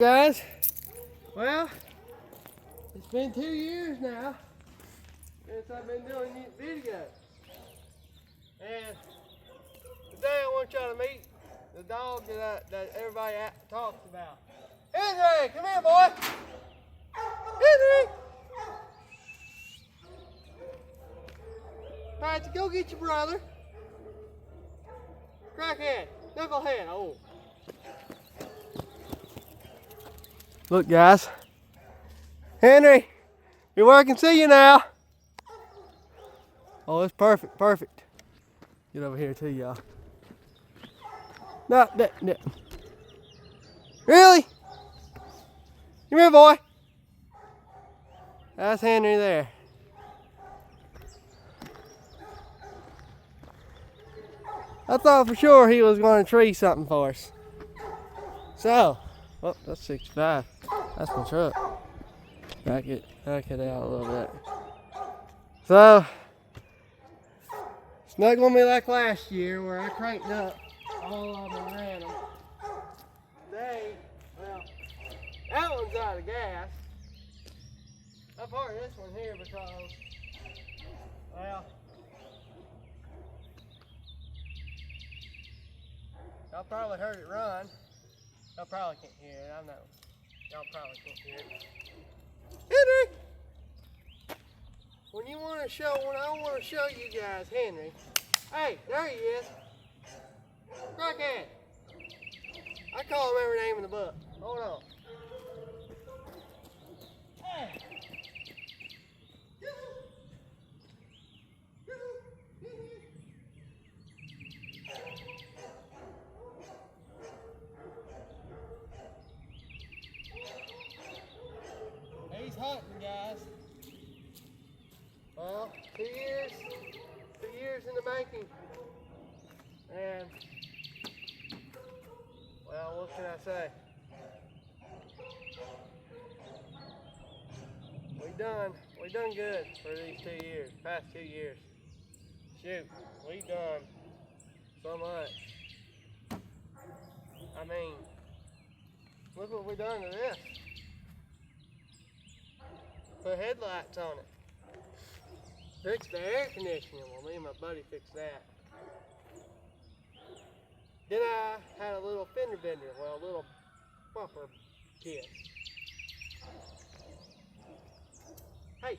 Guys, well, it's been 2 years now since I've been doing these videos, and today I want y'all to meet the dog that everybody talks about. Henry, come here, boy. Henry. All right, so go get your brother. Crackhead, knucklehead. Oh. Look, guys. Henry, you're working. See you now. Oh, it's perfect, perfect. Get over here too, y'all. No. Really? Come here, boy. That's Henry there. I thought for sure he was going to tree something for us. So, oh, that's 65. That's my truck. Back it out a little bit. So, it's not going to be like last year where I cranked up all of them and ran them. Today, well, that one's out of gas. I parked this one here because, well, y'all probably heard it run. Y'all probably can't hear it, I know. Y'all probably can't hear it. Henry! When I want to show you guys Henry. Hey, there he is. Crackhead. I call him every name in the book. Hold on. Hey. He's hunting, guys. Well, 2 years in the making. And, well, what can I say? We done good for these 2 years, past 2 years. Shoot, we done so much. I mean, look what we done to this. Put headlights on it. Fixed the air conditioning. Well, me and my buddy fixed that. Then I had a little fender bender, well, a little bumper kit. Hey.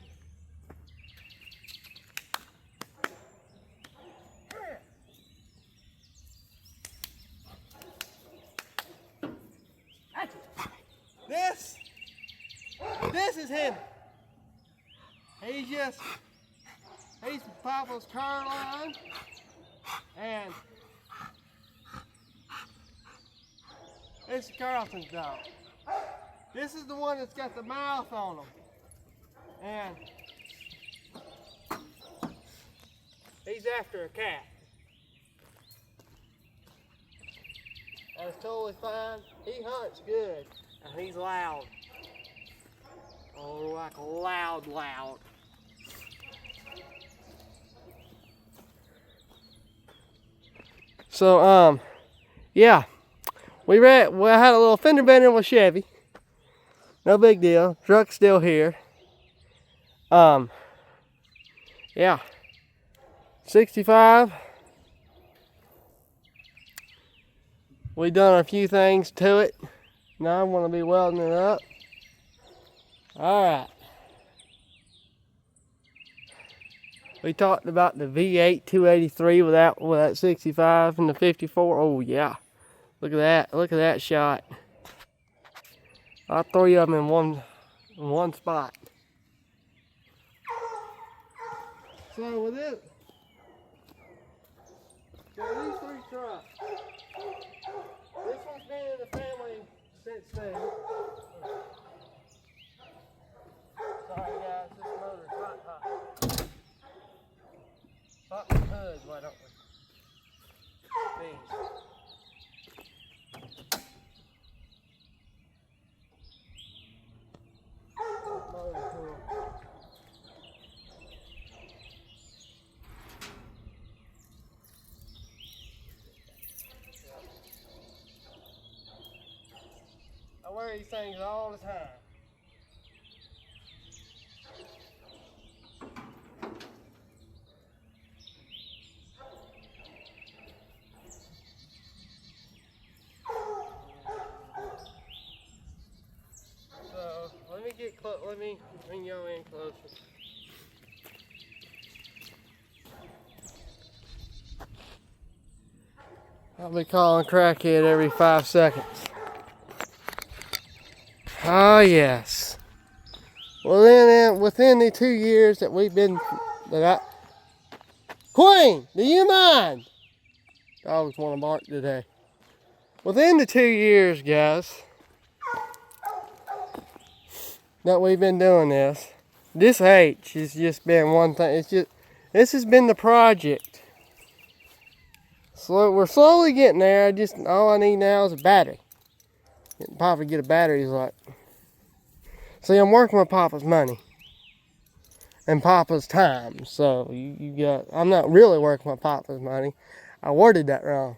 This is him. He's Papa's Caroline, and this is Carlton's dog. This is the one that's got the mouth on him, and he's after a cat. That's totally fine. He hunts good, and he's loud. Oh, like loud. So, yeah, I had a little fender bender with Chevy. No big deal. Truck's still here. Yeah, 65. We done a few things to it. Now I want to be welding it up. All right. We talked about the V8 283 with that 65 and the 54. Oh yeah, look at that! Look at that shot. I'll throw you them in one spot. So with it, got these 3 trucks. This one's been in the family since then. Sorry guys, this motor's hot. Pop the hoods, why don't we? These. Motor tool. I wear wear these things all the time. So let me get close. Let me bring y'all in closer. I'll be calling crackhead every 5 seconds. Oh yes. Well then, within the 2 years that we've been, Queen, do you mind? Dogs want to bark today. Within the 2 years, guys, that we've been doing this H has just been one thing. This has been the project. So we're slowly getting there. All I need now is a battery. Papa get a battery. He's like, see, I'm working with Papa's money and Papa's time. So I'm not really working with Papa's money. I worded that wrong.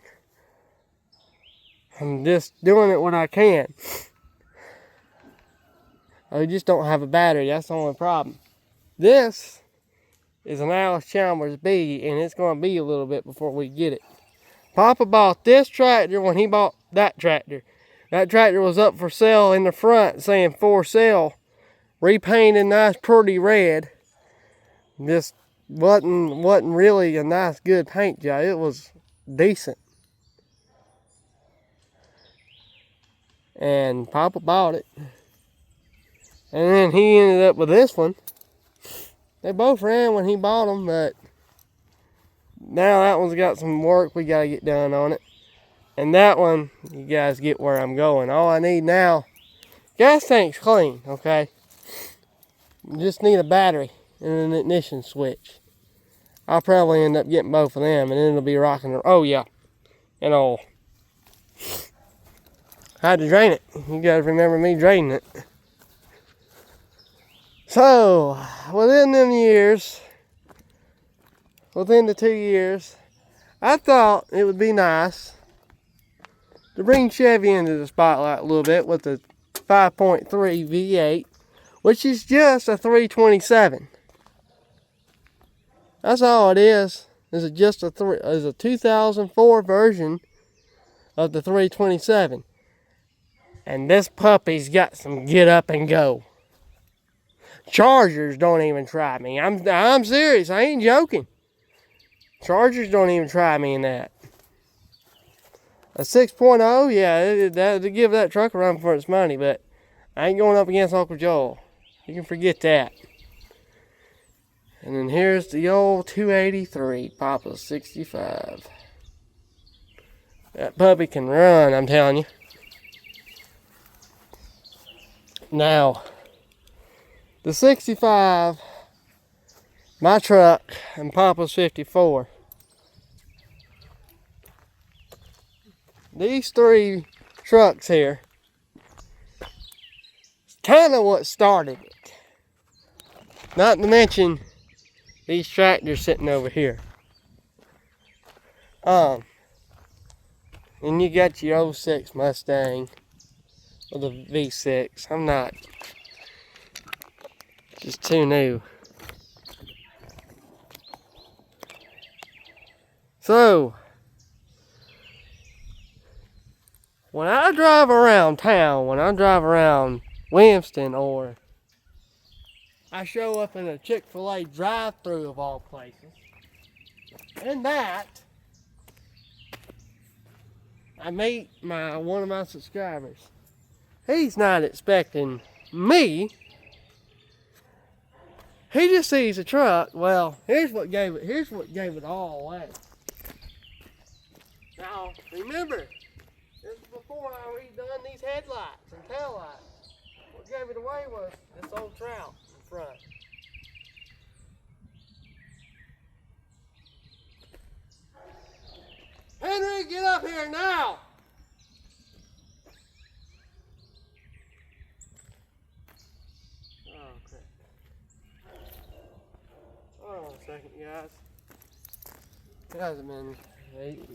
I'm just doing it when I can. I just don't have a battery. That's the only problem. This is an Allis Chalmers B, and it's going to be a little bit before we get it. Papa bought this tractor when he bought that tractor. That tractor was up for sale in the front saying for sale, repainted nice pretty red. This wasn't really a nice good paint job. It was decent. And Papa bought it. And then he ended up with this one. They both ran when he bought them, but now that one's got some work we got to get done on it. And that one, you guys get where I'm going. All I need now, gas tank's clean, okay? Just need a battery and an ignition switch. I'll probably end up getting both of them, and then it'll be rocking. Oh yeah, and oil. I had to drain it. You guys remember me draining it. So, within the 2 years, I thought it would be nice to bring Chevy into the spotlight a little bit with the 5.3 V8, which is just a 327. That's all it is. Is it just a 2004 version of the 327? And this puppy's got some get up and go. Chargers don't even try me. I'm serious. I ain't joking. Chargers don't even try me in that. A 6.0, yeah, that'd give that truck a run for its money, but I ain't going up against Uncle Joel. You can forget that. And then here's the old 283, Papa's 65. That puppy can run, I'm telling you. Now, the 65, my truck, and Papa's 54. These three trucks here, it's kind of what started it. Not to mention these tractors sitting over here. And you got your 06 Mustang with a V6. I'm not. Just too new. So, when I drive around town, when I drive around Winston, or I show up in a Chick-fil-A drive-thru of all places, and that, I meet one of my subscribers. He's not expecting me. He just sees a truck. Well, here's what gave it all away. Now, remember, this is before I redone these headlights and tail lights. What gave it away was this old trout in front. Henry, get up here now! Oh, crap. Hold on a second, guys. It hasn't been 8.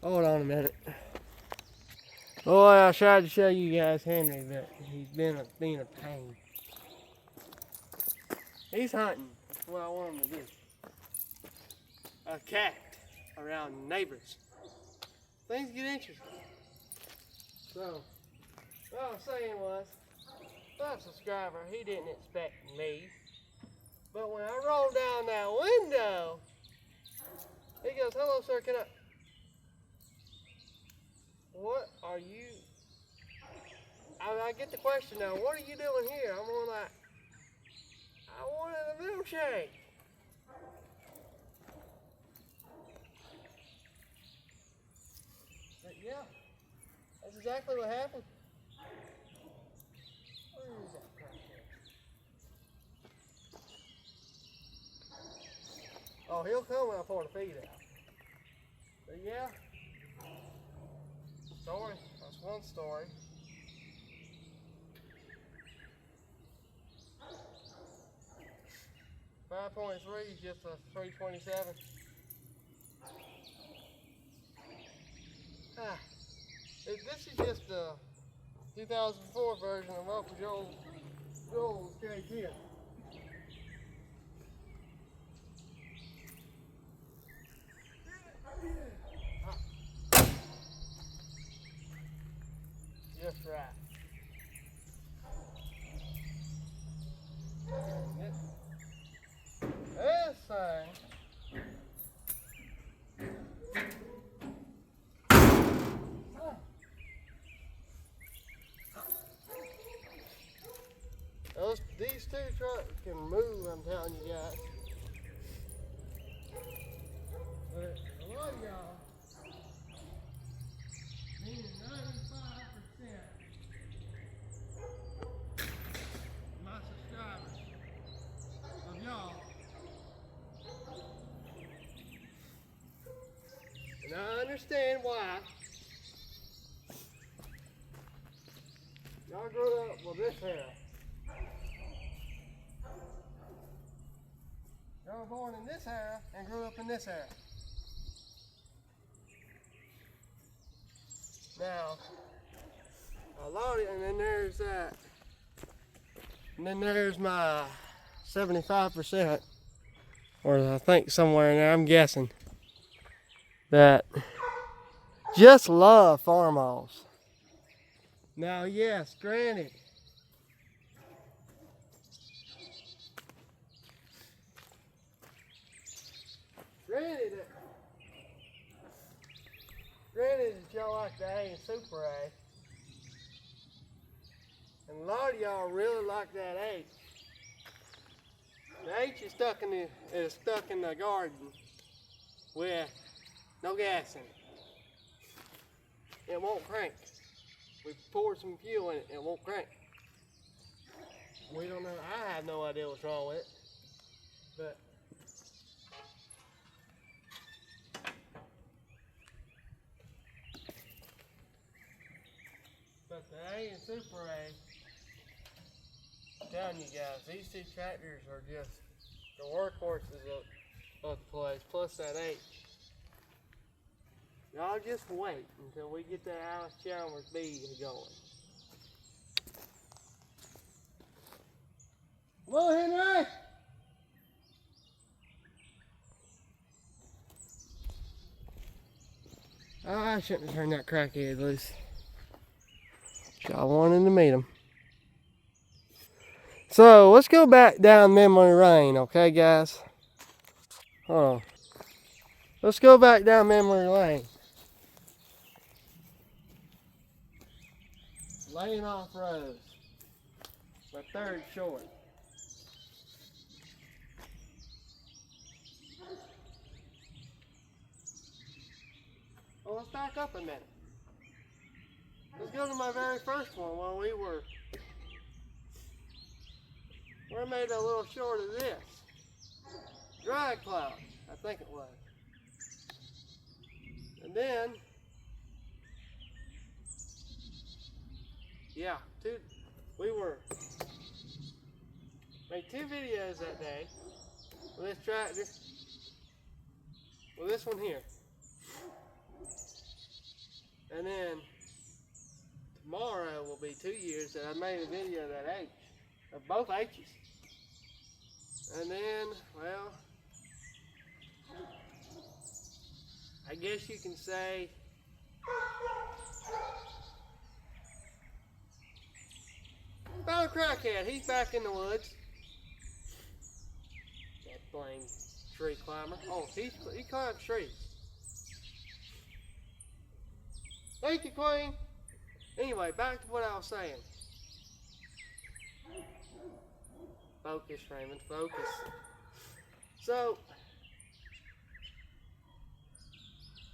Hold on a minute. Boy, I tried to show you guys Henry, but he's being a pain. He's hunting. That's what I want him to do. A cat around neighbors. Things get interesting. So, what I was saying was, that subscriber, he didn't expect me. But when I rolled down that window, he goes, "Hello, sir, can I..." What are you... I get the question now, what are you doing here? I'm going like, I wanted a milkshake. But yeah, that's exactly what happened. Where is that crap at? Oh, he'll come when I pour the feed out. But yeah, story. That's one story. .3 is just a 327. This is just the 2004 version of Uncle Joel's K10. Just right. This thing. These two trucks can move, I'm telling you guys. But a lot of y'all, meaning 95% of my subscribers, of y'all, and I understand why, y'all grew up with this hair. Y'all were born in this era and grew up in this era. Now, a lot of, and then there's that, and then there's my 75%, or I think somewhere in there, I'm guessing, that just love Farmalls. Now, yes, granted, Granted that y'all like the A and Super A, and a lot of y'all really like that H. The H is stuck in the garden with no gas in it. It won't crank. We poured some fuel in it, it won't crank. We don't know. I have no idea what's wrong with it, but the A and Super A, I'm telling you guys, these two tractors are just the workhorses of the place, plus that H. Y'all just wait until we get that Alice Chalmers B going. Hello, Henry! I shouldn't have turned that crackhead loose. Y'all wanted to meet him. So let's go back down memory lane, okay, guys? Hold on. Let's go back down memory lane. Laying off roads. My third short. Well, let's back up a minute. Let's go to my very first one when we made a little short of this. Drag cloud, I think it was. And then, yeah, made two videos that day with this tractor, with this one here. And then tomorrow will be 2 years that I made a video of that H, of both H's. And then, well, I guess you can say about a crackhead. He's back in the woods. That blame tree climber. Oh, he climbs trees. Thank you, Queen. Anyway, back to what I was saying. Focus, Raymond, focus. So,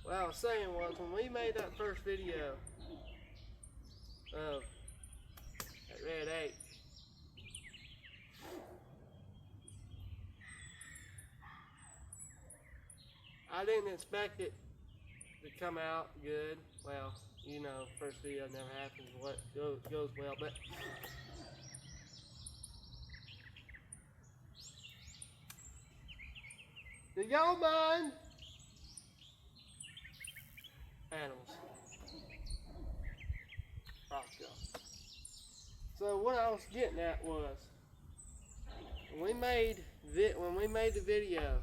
what I was saying was, when we made that first video of that red H, I didn't expect it to come out good. Well, you know, first video never happens what goes well, but do y'all mind animals? Roscoe. So what I was getting at was, when we made the video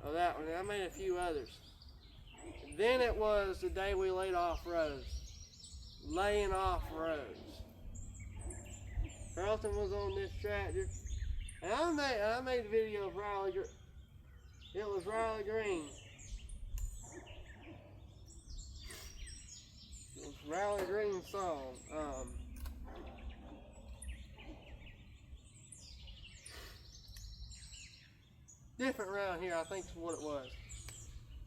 of that one, and I made a few others. Then it was the day we laid off Rose. Laying off Rose. Carlton was on this tractor. And I made a video of Riley. It was Riley Green. It was Riley Green's song. Different around here, I think is what it was.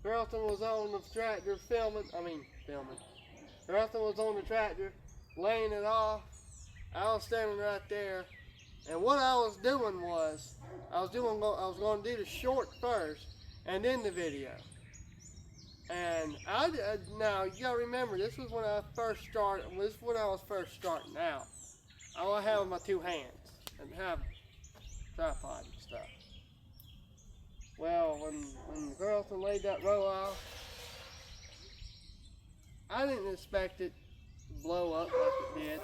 Carlton was on the tractor filming. Carlton was on the tractor, laying it off. I was standing right there, and what I was doing was, I was going to do the short first, and then the video. And now you gotta remember, this was when I first started. This is when I was first starting out. All I have my two hands and have tripod and stuff. Well, when Carlton laid that row off, I didn't expect it to blow up like it did.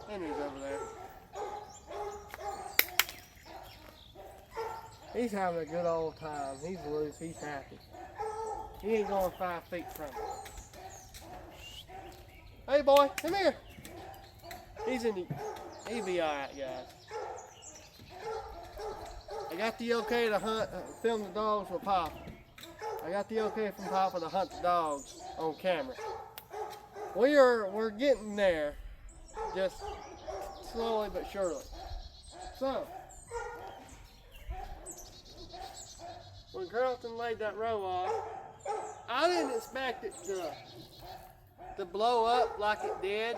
Henry's over there. He's having a good old time. He's loose. He's happy. He ain't going 5 feet from me. Hey, boy, come here. He'll be all right, guys. I got the okay to film the dogs with Papa. I got the okay from Papa to hunt the dogs on camera. We're getting there, just slowly but surely. So, when Carlton laid that row off, I didn't expect it to blow up like it did,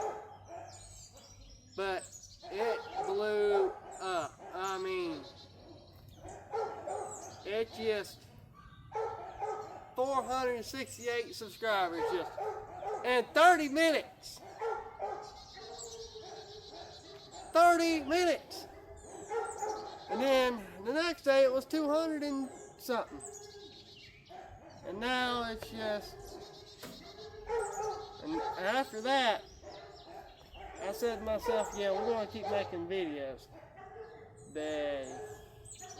but it blew up. I mean, it just 468 subscribers just in 30 minutes. 30 minutes. And then the next day it was 200 and something. And now it's just, and after that, I said to myself, yeah, we're going to keep making videos.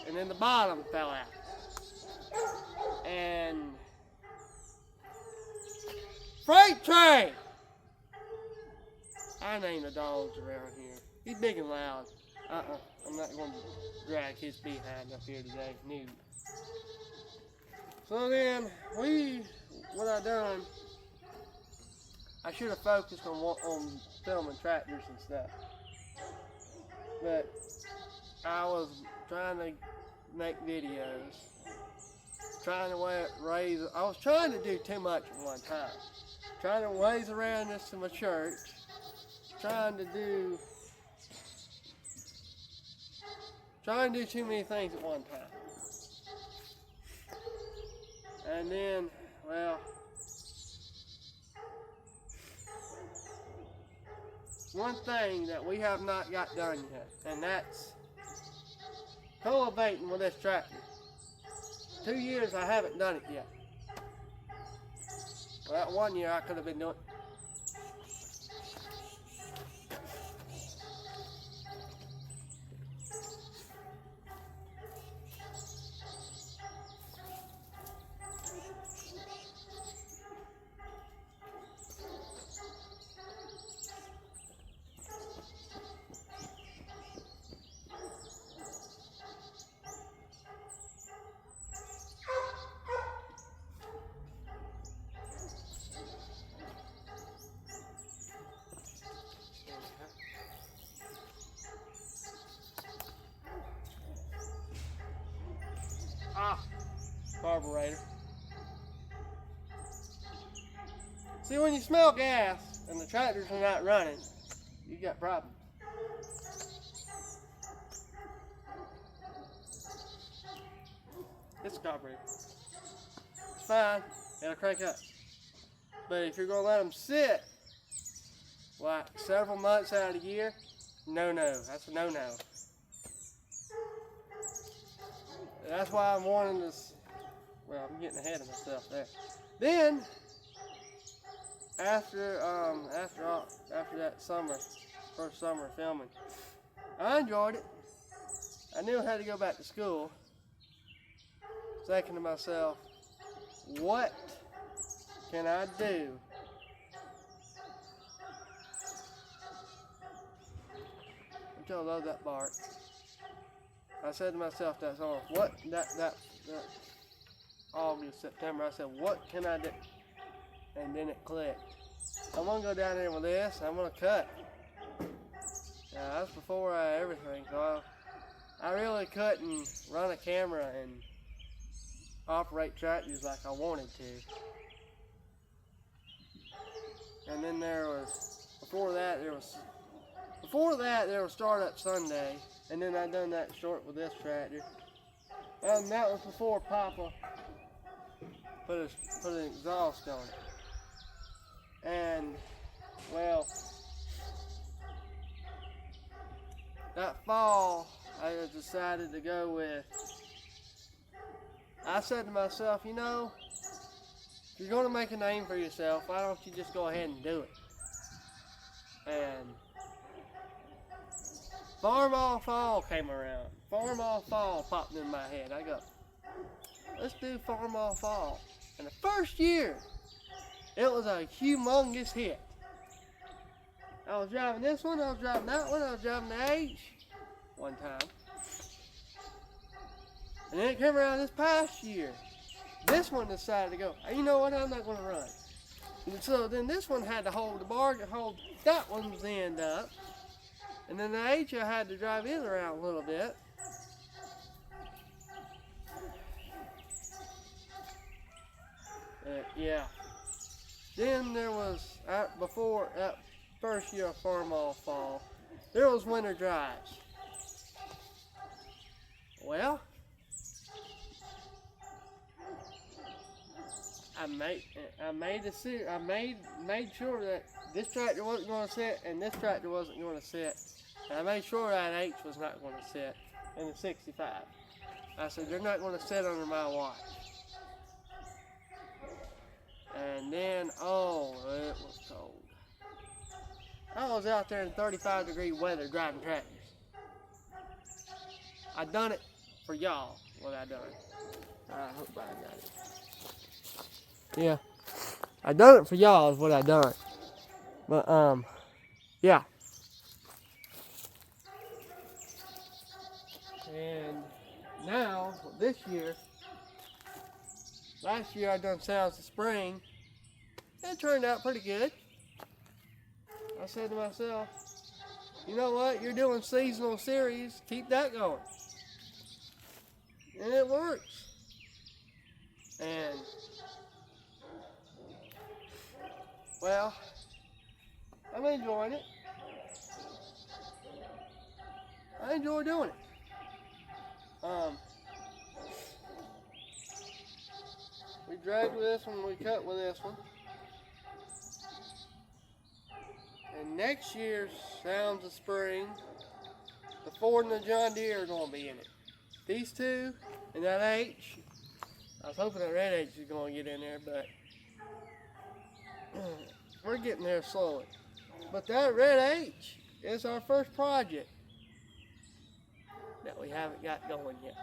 And then the bottom fell out. And freight train! I name the dogs around here. He's big and loud. I'm not going to drag his behind up here today. Nude. So then, what I done, I should have focused on filming tractors and stuff. But I was trying to make videos. I was trying to do too much at one time. Trying to raise awareness to my church. Trying to do too many things at one time. And then, well, one thing that we have not got done yet, and that's cultivating with this tractor. 2 years I haven't done it yet. that 1 year I could have been doing. Carburetor. See, when you smell gas and the tractors are not running, you got problems. It's a carburetor. It's fine. It'll crank up. But if you're going to let them sit like several months out of the year, no. That's a no-no. That's why I'm wanting this. Well, I'm getting ahead of myself there. Then, after that summer, first summer filming, I enjoyed it. I knew I had to go back to school. Thinking to myself, what can I do until I love that bark? I said to myself that song, that August, September, I said, what can I do? And then it clicked. I'm gonna go down there with this, I'm gonna cut. Now, that's before everything, so I really couldn't run a camera and operate tractors like I wanted to. And then before that there was Startup Sunday, and then I done that short with this tractor. And that was before Papa put an exhaust on it. And, well, that fall, I decided to go with, I said to myself, you know, if you're going to make a name for yourself, why don't you just go ahead and do it? And Farmall Fall came around. Farmall Fall popped in my head. I go, let's do Farmall Fall. And the first year, it was a humongous hit. I was driving this one, I was driving that one, I was driving the H one time. And then it came around this past year. This one decided to go, hey, you know what, I'm not going to run. And so then this one had to hold the bar and hold that one's end up. And then the H, I had to drive it around a little bit. Yeah. Then there was, before that first year of Farmall Fall, there was winter drives. Well, I made sure that this tractor wasn't going to sit and this tractor wasn't going to sit. And I made sure that H was not going to sit in the 65. I said, they're not going to sit under my watch. And then, oh, it was cold. I was out there in 35-degree weather driving tractors. I done it for y'all, what I done. I hope I got it. Yeah. I done it for y'all is what I done. But, yeah. And now, this year, last year I done Sounds of Spring. It turned out pretty good. I said to myself, you know what, you're doing seasonal series, keep that going. And it works. And, well, I'm enjoying it. I enjoy doing it. We dragged with this one, we cut with this one. And next year's Sounds of Spring, the Ford and the John Deere are going to be in it. These two and that H. I was hoping that red H is going to get in there, but we're getting there slowly. But that Red H is our first project that we haven't got going yet.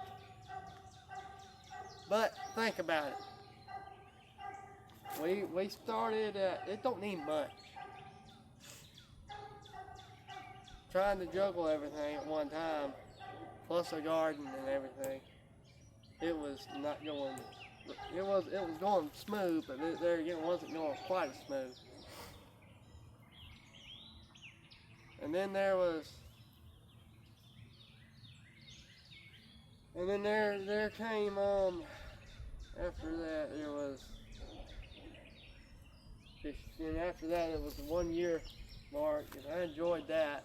But think about it. We started, it don't need much. Trying to juggle everything at one time, plus a garden and everything. It was not going, it was going smooth, but there again, it wasn't going quite as smooth. And then there came, after that, and after that it was the 1 year mark, and I enjoyed that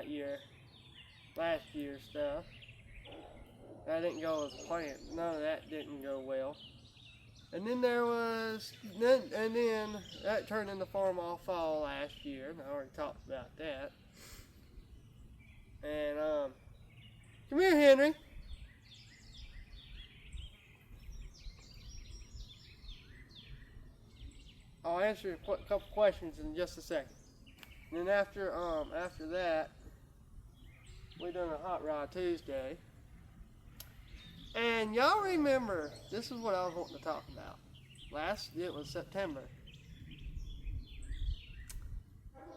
year, last year's stuff. That didn't go as planned. None of that didn't go well. And then then that turned into Farm All Fall last year, and I already talked about that. And come here, Henry. I'll answer a couple questions in just a second. And then after that, we done a Hot Rod Tuesday. And y'all remember, this is what I was wanting to talk about. It was September.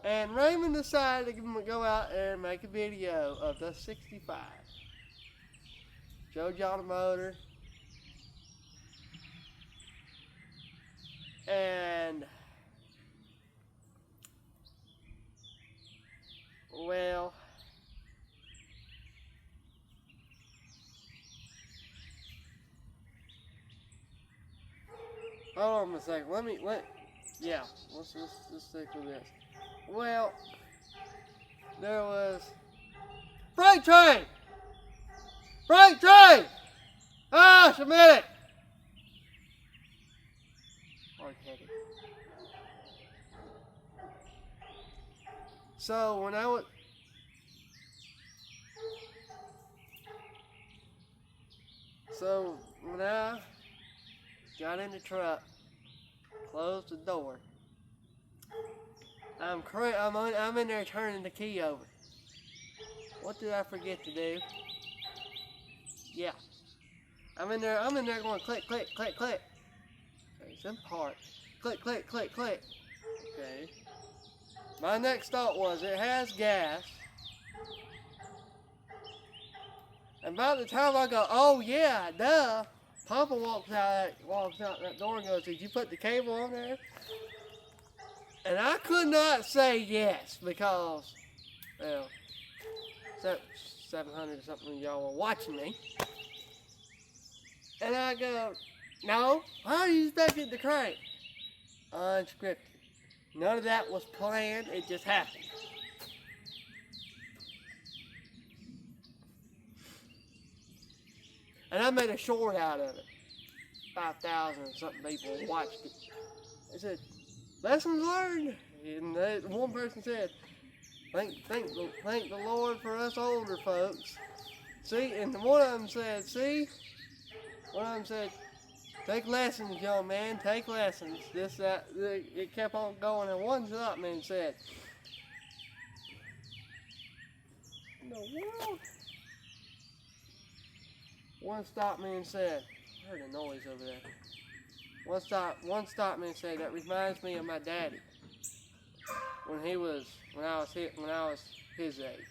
And Raymond decided to go out there and make a video of the 65. Joe John Motor. And, well, hold on a second. Let's stick with this. Well, there was freight train. Ah, submit it. Hard-headed. So when I got in the truck, closed the door, I'm in there turning the key over. What did I forget to do? Yeah. I'm in there going click, click, click, click. Okay, some part. Click, click, click, click. Okay. My next thought was it has gas. And by the time I go, oh yeah, duh, Papa walks out that door and goes, did you put the cable on there? And I could not say yes because, well, 700 something of y'all were watching me. And I go, no, how do you expect it to crank? Unscripted. None of that was planned, it just happened. And I made a short out of it. 5,000 and something people watched it. I said, lessons learned. And one person said, thank the Lord for us older folks. See, and one of them said, take lessons, young man, take lessons. It kept on going, and one stockman said, in the world? One stockman said, I heard a noise over there. One stockman said, that reminds me of my daddy when I was his age.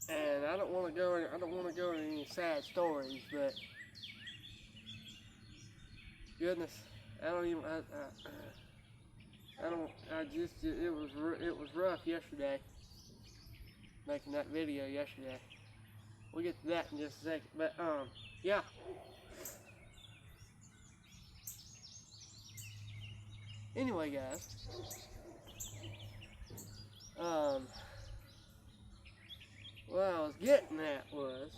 And I don't want to go into any sad stories, but goodness, it was rough yesterday, making that video yesterday. We'll get to that in just a second, but yeah. Anyway, guys, what I was getting at was,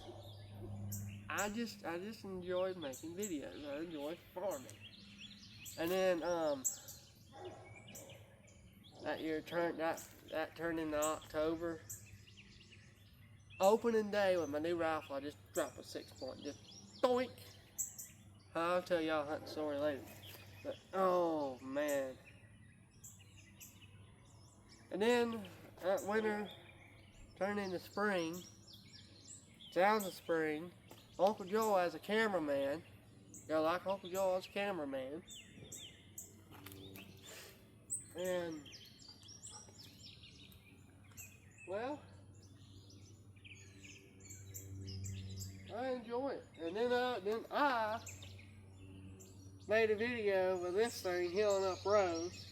I just enjoyed making videos. I enjoy farming. And then that year turned into October. opening day with my new rifle, I just dropped a 6-point. Just doink. I'll tell y'all a hunting story later. But, oh, man. And then, that winter turned into spring. Sounds of spring. Uncle Joe as a cameraman. Y'all like Uncle Joe as a cameraman. And, well, I enjoy it. And then I made a video of this thing healing up rows.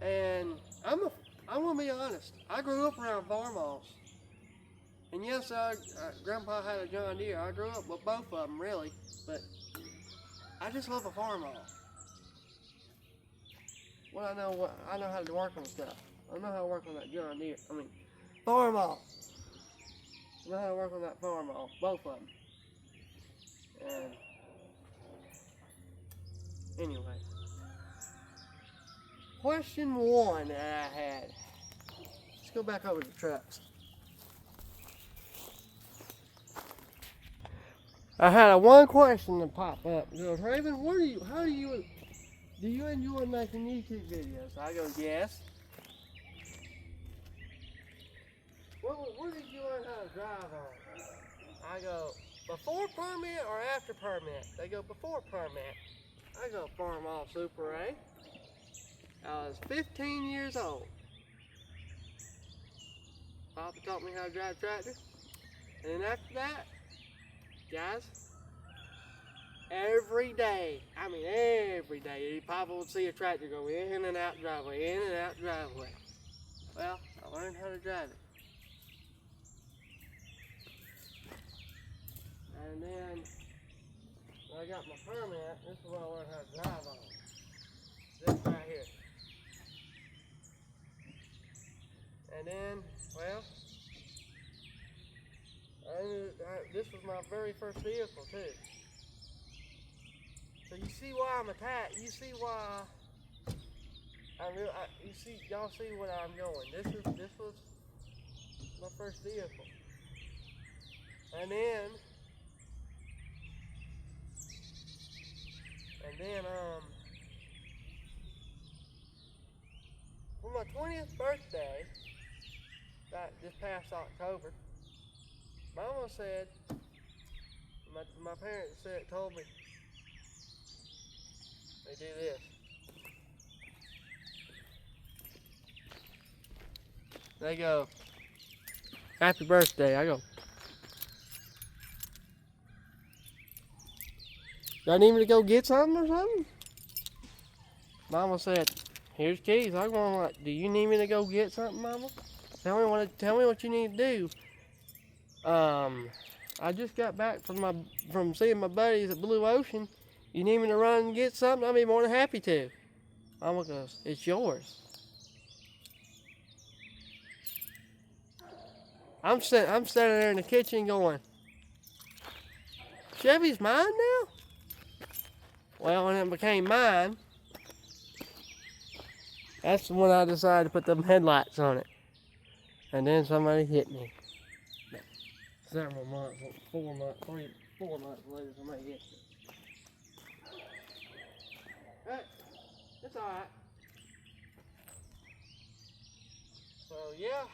And I'm gonna be honest. I grew up around farmhouse. And yes, Grandpa had a John Deere. I grew up with both of them, really. But I just love a farmhouse. Well, I know how to work on stuff. I know how to work on that John Deere. Farmhouse. I know how to work on that farmhouse. Both of them. And anyway. Question 1 that I had. Let's go back over the trucks. I had one question that popped up. It goes, Raven, do you enjoy making YouTube videos? I go, yes. Where did you learn how to drive on? I go, before permit or after permit? They go, before permit. I go, Farmall Super A. I was 15 years old. Papa taught me how to drive a tractor. And then after that, guys, every day, Papa would see a tractor go in and out driveway, in and out driveway. Well, I learned how to drive it. And then, when I got my permit, this is what I learned how to drive on. This right here. And then, well, this was my very first vehicle too. So you see why I'm attached. You see why y'all see where I'm going. This was my first vehicle. And then for my 20th birthday, this past October, Mama said, my parents told me, they do this. They go, happy birthday. I go, do I need me to go get something or something? Mama said, here's keys. I'm going like, do you need me to go get something, Mama? Tell me what you need to do. I just got back from seeing my buddies at Blue Ocean. You need me to run and get something? I'd be more than happy to. Mama goes, it's yours. I'm standing there in the kitchen going, Chevy's mine now? Well, when it became mine, that's when I decided to put them headlights on it. And then somebody hit me. Several months, 4 months later, somebody hit me. Hey, it's alright. So, yeah.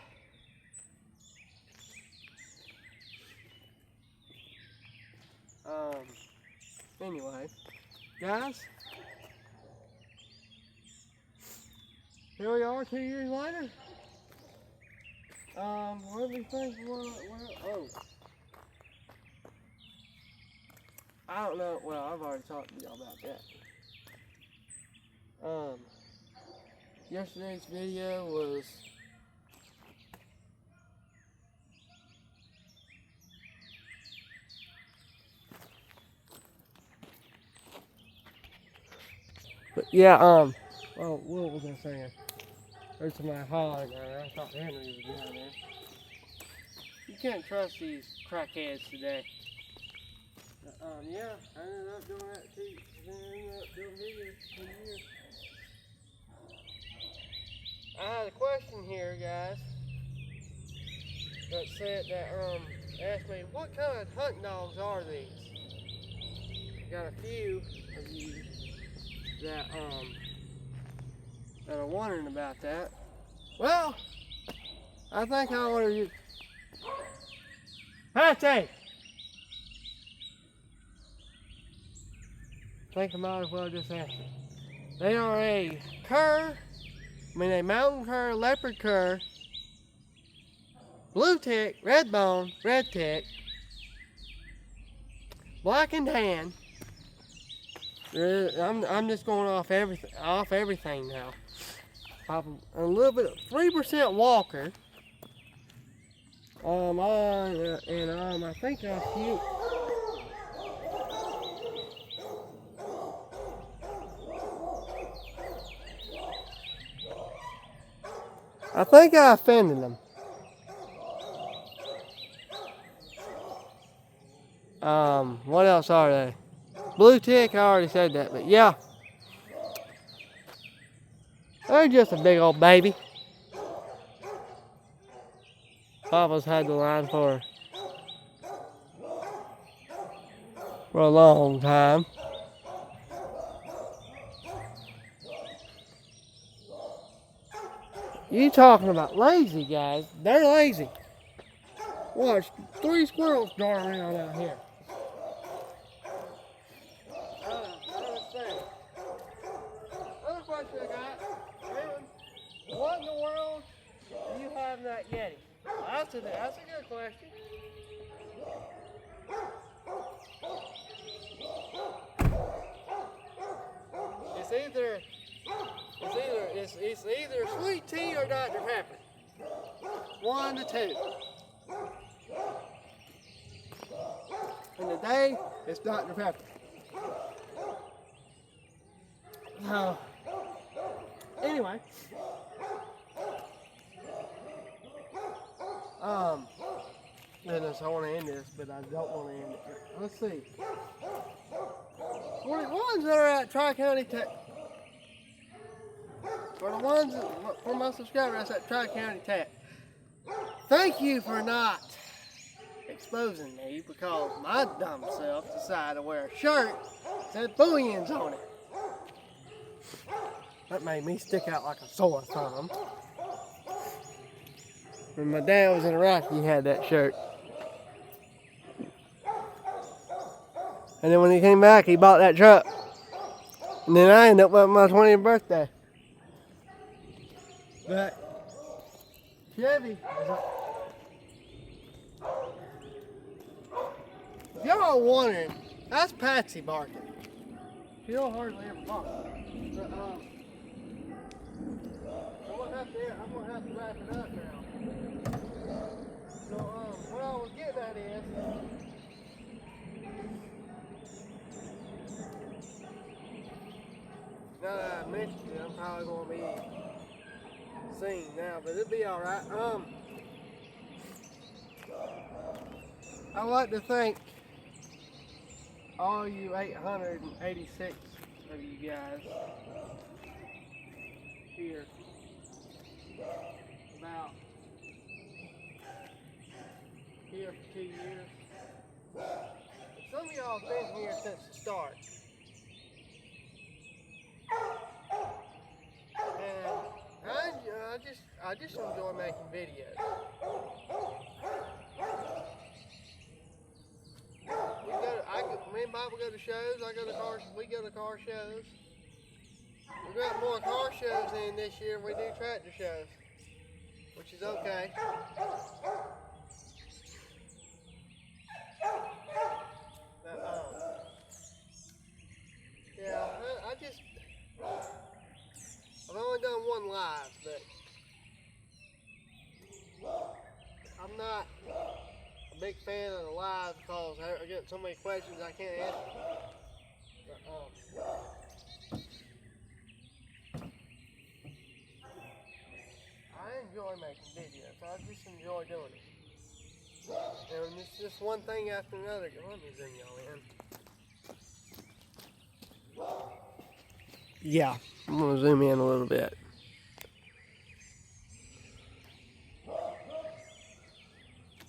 Anyway, guys, here we are 2 years later. Let me think. I don't know. Well, I've already talked to y'all about that. Yesterday's video was but yeah, well, what was I saying? There's somebody hollering down there. I thought Henry was down there. You can't trust these crackheads today. Yeah, I ended up doing that too. I ended up doing videos for years. I had a question here, guys. that said that asked me what kind of hunting dogs are these. Got a few of you that are wondering about that. Well, I think I want to. Patty! I think I might as well just answer. They are a mountain cur, leopard cur, blue tick, red bone, red tick, black and tan. I'm just going off everything now. A little bit of 3% walker. I think a few. I think I offended them. What else are they? Blue tick, I already said that, but yeah. They're just a big old baby. Papa's had the line for a long time. You talking about lazy, guys? They're lazy. Watch, 3 squirrels dart around out here. Another question I got, what in the world do you have in that Yeti? That's a good question. It's either sweet tea or Dr. Pepper. One of the two. And today, it's Dr. Pepper. Anyway. Goodness, I want to end this, but I don't want to end it. Let's see. For the ones that are at Tri-County Tech, for my subscribers at Tri-County Tech, thank you for not exposing me because my dumb self decided to wear a shirt that said Booyans on it. That made me stick out like a sore thumb. When my dad was in Iraq, he had that shirt. And then when he came back, he bought that truck. And then I ended up with my 20th birthday. But Chevy, if y'all are wondering, that's Patsy barking. She don't hardly ever bark. But I'm gonna have to wrap it up now. So what I was getting at is, now that I mentioned it, I'm probably gonna be seen now, but it'll be all right. I'd like to thank all you 886 of you guys here. About here for 2 years. Some of y'all have been here since the start. And I just enjoy making videos. Me and Bob go to shows. We go to car shows. We got more car shows in this year than we do tractor shows, which is okay. But, yeah, I've only done one live, but I'm not a big fan of the live because I get so many questions I can't answer. But, I enjoy making videos. I just enjoy doing it. And it's just one thing after another. Let me zoom y'all in. Yeah, I'm going to zoom in a little bit.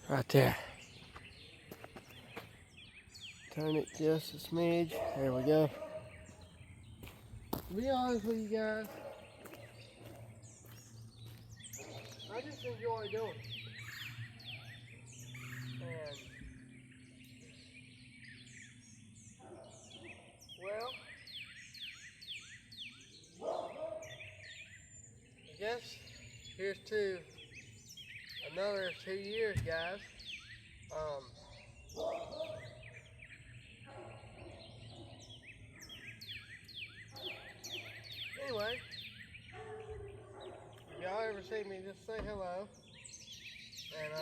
Right there. Turn it just a smidge. There we go. To be honest with you guys, I just enjoy doing it. And, well, I guess here's to another 2 years, guys. Anyway, if y'all ever see me, just say hello. And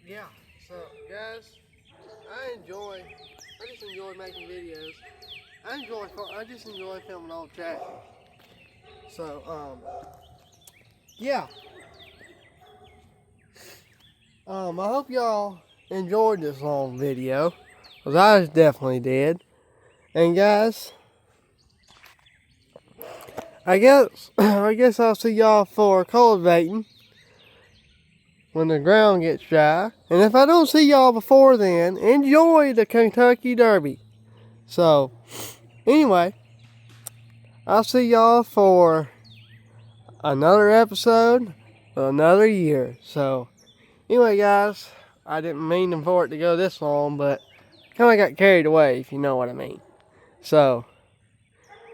yeah. So guys, I just enjoy making videos. I just enjoy filming old tractors. So yeah. I hope y'all enjoyed this long video, because I definitely did. And guys, I guess I'll see y'all for cultivating when the ground gets dry. And if I don't see y'all before then, enjoy the Kentucky Derby. So anyway, I'll see y'all for another episode of another year. So anyway, guys, I didn't mean for it to go this long, but kind of got carried away, if you know what I mean. So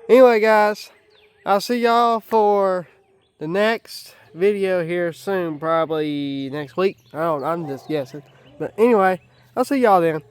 anyway, guys, I'll see y'all for the next video here soon, probably next week. I'm just guessing. But anyway, I'll see y'all then.